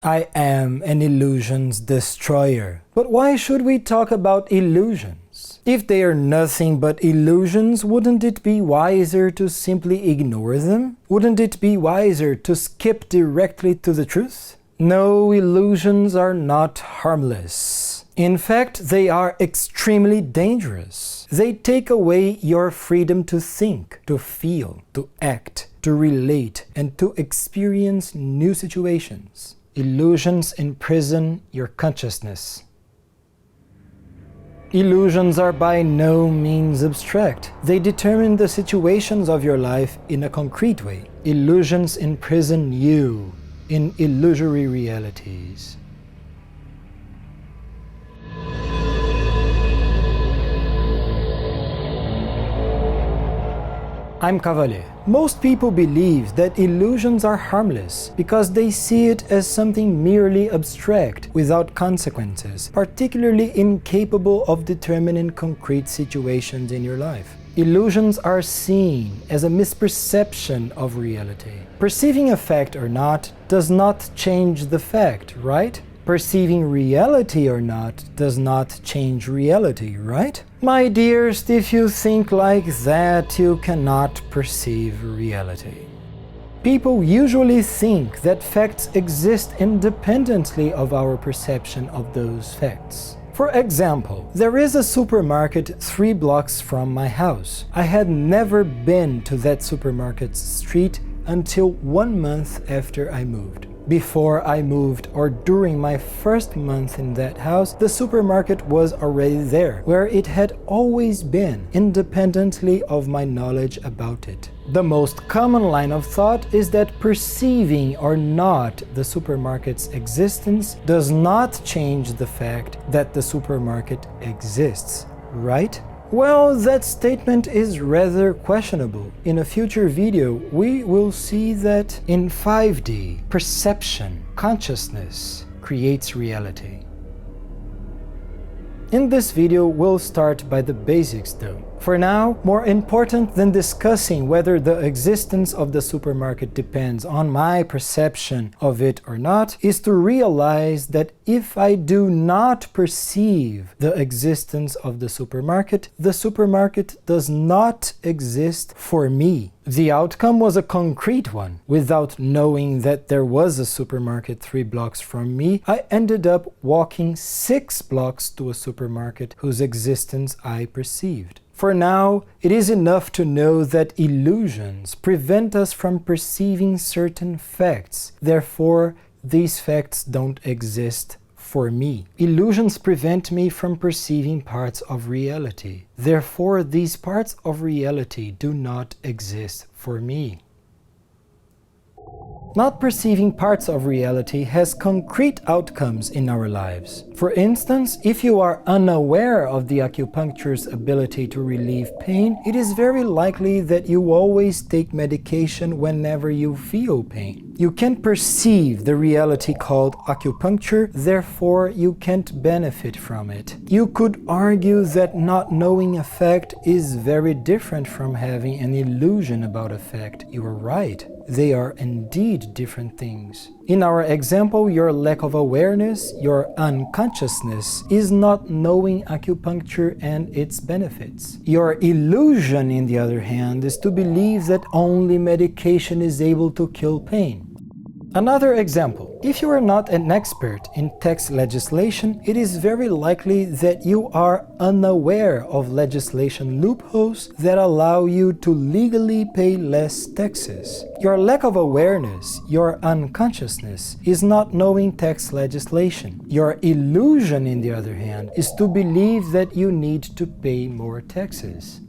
I am an illusion's destroyer. But why should we talk about illusions? If they are nothing but illusions, wouldn't it be wiser to simply ignore them? Wouldn't it be wiser to skip directly to the truth? No, illusions are not harmless. In fact, they are extremely dangerous. They take away your freedom to think, to feel, to act, to relate, and to experience new situations. Illusions imprison your consciousness. Illusions are by no means abstract. They determine the situations of your life in a concrete way. Illusions imprison you in illusory realities. I'm CAVALHER. Most people believe that illusions are harmless because they see it as something merely abstract, without consequences, particularly incapable of determining concrete situations in your life. Illusions are seen as a misperception of reality. Perceiving a fact or not does not change the fact, right? Perceiving reality or not does not change reality, right? My dears, if you think like that, you cannot perceive reality. People usually think that facts exist independently of our perception of those facts. For example, there is a supermarket 3 blocks from my house. I had never been to that supermarket's street until 1 month after I moved. Before I moved, or during my first month in that house, the supermarket was already there, where it had always been, independently of my knowledge about it. The most common line of thought is that perceiving or not the supermarket's existence does not change the fact that the supermarket exists, right? Well, that statement is rather questionable. In a future video, we will see that in 5D, perception, consciousness, creates reality. In this video, we'll start by the basics though. For now, more important than discussing whether the existence of the supermarket depends on my perception of it or not, is to realize that if I do not perceive the existence of the supermarket does not exist for me. The outcome was a concrete one. Without knowing that there was a supermarket 3 blocks from me, I ended up walking 6 blocks to a supermarket whose existence I perceived. For now, it is enough to know that illusions prevent us from perceiving certain facts. Therefore, these facts don't exist for me. Illusions prevent me from perceiving parts of reality. Therefore, these parts of reality do not exist for me. Not perceiving parts of reality has concrete outcomes in our lives. For instance, if you are unaware of the acupuncture's ability to relieve pain, it is very likely that you always take medication whenever you feel pain. You can't perceive the reality called acupuncture, therefore you can't benefit from it. You could argue that not knowing a fact is very different from having an illusion about a fact. You are right. They are indeed different things. In our example, your lack of awareness, your unconsciousness, is not knowing acupuncture and its benefits. Your illusion, on the other hand, is to believe that only medication is able to kill pain. Another example, if you are not an expert in tax legislation, it is very likely that you are unaware of legislation loopholes that allow you to legally pay less taxes. Your lack of awareness, your unconsciousness, is not knowing tax legislation. Your illusion, on the other hand, is to believe that you need to pay more taxes.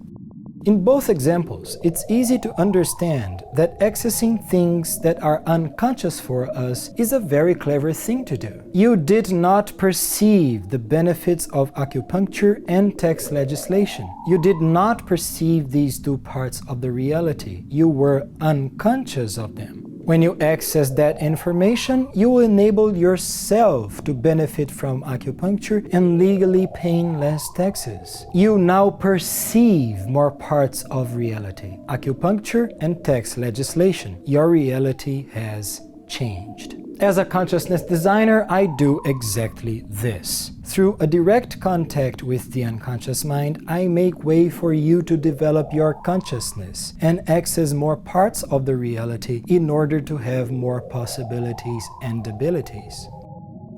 In both examples, it's easy to understand that accessing things that are unconscious for us is a very clever thing to do. You did not perceive the benefits of acupuncture and tax legislation. You did not perceive these 2 parts of the reality. You were unconscious of them. When you access that information, you will enable yourself to benefit from acupuncture and legally paying less taxes. You now perceive more parts of reality, acupuncture and tax legislation. Your reality has changed. As a consciousness designer, I do exactly this. Through a direct contact with the unconscious mind, I make way for you to develop your consciousness and access more parts of the reality in order to have more possibilities and abilities.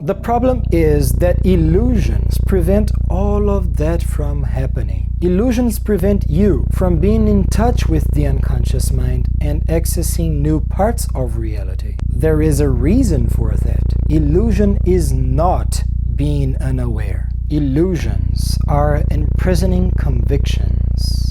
The problem is that illusions prevent all of that from happening. Illusions prevent you from being in touch with the unconscious mind and accessing new parts of reality. There is a reason for that. Illusion is not being unaware. Illusions are imprisoning convictions.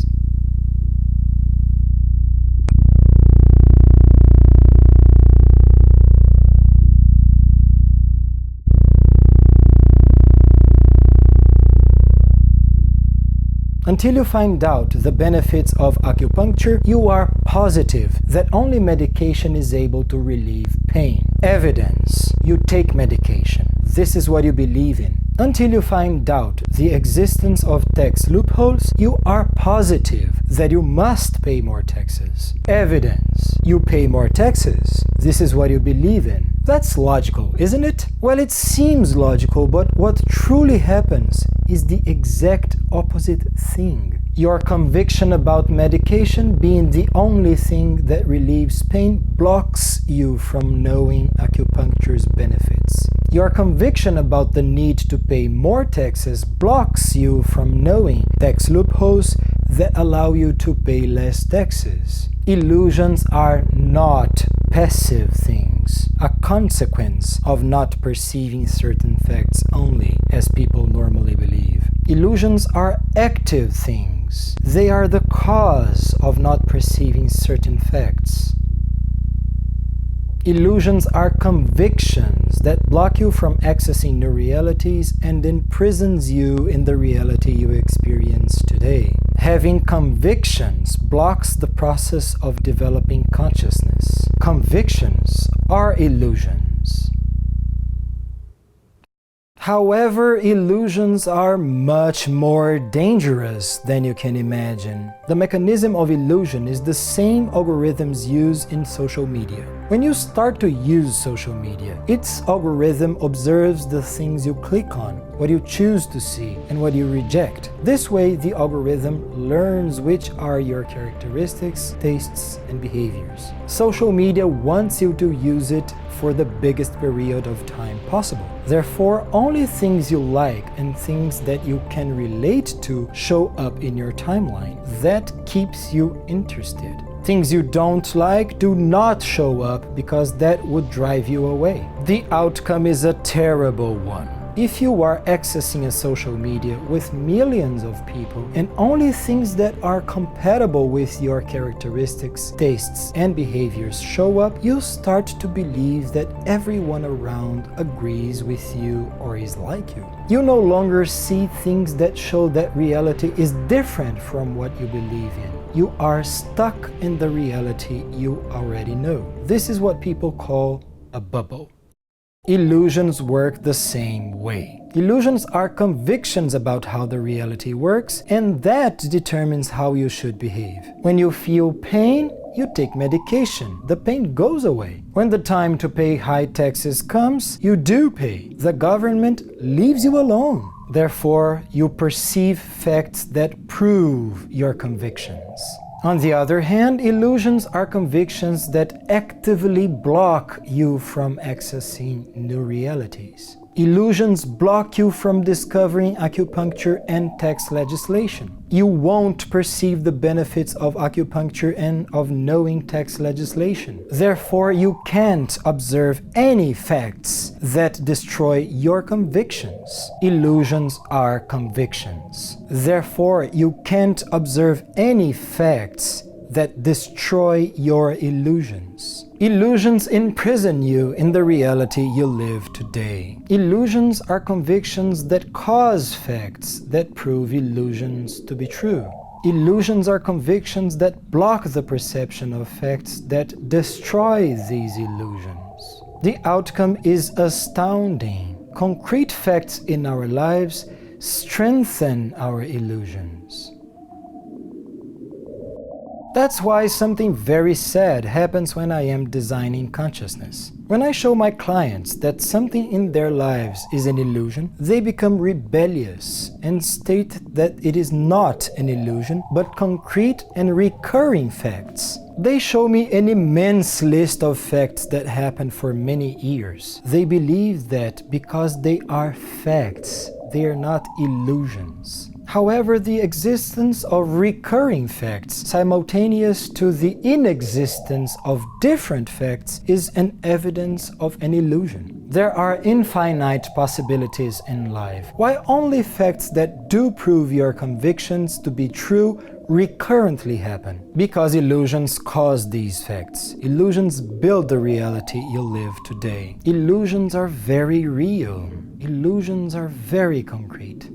Until you find out the benefits of acupuncture, you are positive that only medication is able to relieve pain. Evidence: you take medication. This is what you believe in. Until you find out the existence of tax loopholes, you are positive that you must pay more taxes. Evidence: you pay more taxes. This is what you believe in. That's logical, isn't it? Well, it seems logical, but what truly happens is the exact opposite thing. Your conviction about medication being the only thing that relieves pain blocks you from knowing acupuncture's benefits. Your conviction about the need to pay more taxes blocks you from knowing tax loopholes that allow you to pay less taxes. Illusions are not passive things, a consequence of not perceiving certain facts only, as people normally believe. Illusions are active things. They are the cause of not perceiving certain facts. Illusions are convictions that block you from accessing new realities and imprisons you in the reality you experience today. Having convictions blocks the process of developing consciousness. Convictions are illusions. However, illusions are much more dangerous than you can imagine. The mechanism of illusion is the same algorithms used in social media. When you start to use social media, its algorithm observes the things you click on, what you choose to see, and what you reject. This way, the algorithm learns which are your characteristics, tastes, and behaviors. Social media wants you to use it for the biggest period of time possible. Therefore, only things you like and things that you can relate to show up in your timeline. That keeps you interested. Things you don't like do not show up because that would drive you away. The outcome is a terrible one. If you are accessing a social media with millions of people and only things that are compatible with your characteristics, tastes, and behaviors show up, you start to believe that everyone around agrees with you or is like you. You no longer see things that show that reality is different from what you believe in. You are stuck in the reality you already know. This is what people call a bubble. Illusions work the same way. Illusions are convictions about how the reality works, and that determines how you should behave. When you feel pain, you take medication. The pain goes away. When the time to pay high taxes comes, you do pay. The government leaves you alone. Therefore, you perceive facts that prove your convictions. On the other hand, illusions are convictions that actively block you from accessing new realities. Illusions block you from discovering acupuncture and tax legislation. You won't perceive the benefits of acupuncture and of knowing tax legislation. Therefore, you can't observe any facts that destroy your convictions. Illusions are convictions. Therefore, you can't observe any facts that destroy your illusions. Illusions imprison you in the reality you live today. Illusions are convictions that cause facts that prove illusions to be true. Illusions are convictions that block the perception of facts that destroy these illusions. The outcome is astounding. Concrete facts in our lives strengthen our illusions. That's why something very sad happens when I am designing consciousness. When I show my clients that something in their lives is an illusion, they become rebellious and state that it is not an illusion, but concrete and recurring facts. They show me an immense list of facts that happened for many years. They believe that because they are facts, they are not illusions. However, the existence of recurring facts simultaneous to the inexistence of different facts is an evidence of an illusion. There are infinite possibilities in life. Why only facts that do prove your convictions to be true recurrently happen? Because illusions cause these facts. Illusions build the reality you live today. Illusions are very real. Illusions are very concrete.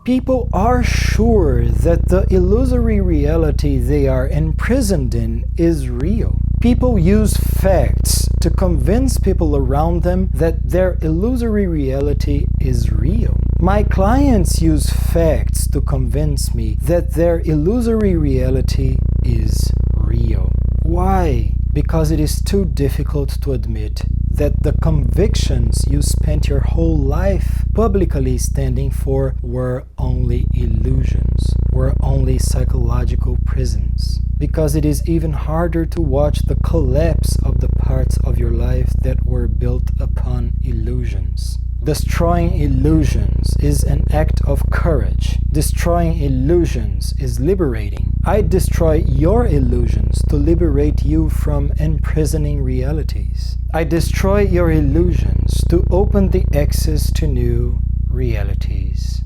People are sure that the illusory reality they are imprisoned in is real. People use facts to convince people around them that their illusory reality is real. My clients use facts to convince me that their illusory reality is real. Why? Because it is too difficult to admit that the convictions you spent your whole life publicly standing for were only illusions, were only psychological prisons. Because it is even harder to watch the collapse of the parts of your life that were built upon illusions. Destroying illusions is an act of courage. Destroying illusions is liberating. I destroy your illusions to liberate you from imprisoning realities. I destroy your illusions to open the access to new realities.